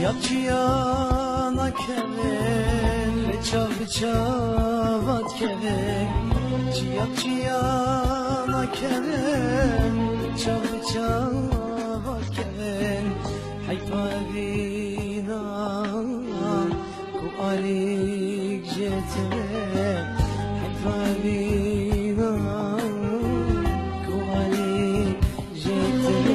Ciapciana kevin, çavat kevin. Ciapciana kevin, çavat kevin. Hayfa vina, ku alik jetve. Hayfa vina, ku alik jetve.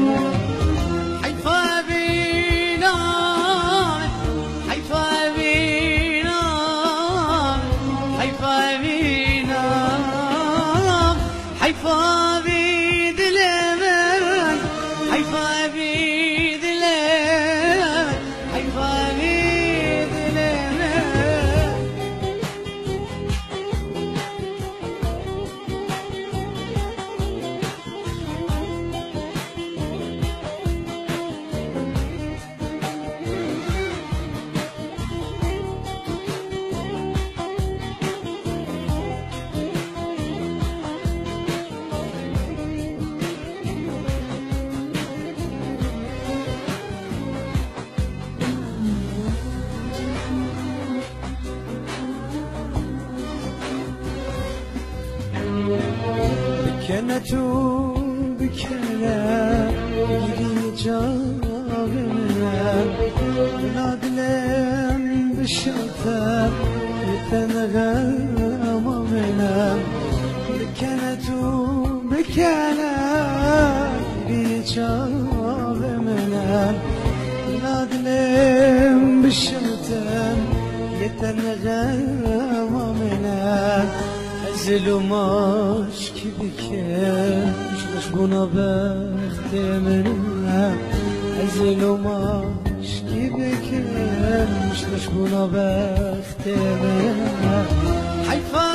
Kenetü bükele gireceğimle Nadlem bişater yetenegem amenem Kenetü bükele gireceğimle Nadlem bişater yetenegem amenem Ezilim aşk بكش بنا بختمنا أزلوا ماشكي بكش بنا بختمنا حيفا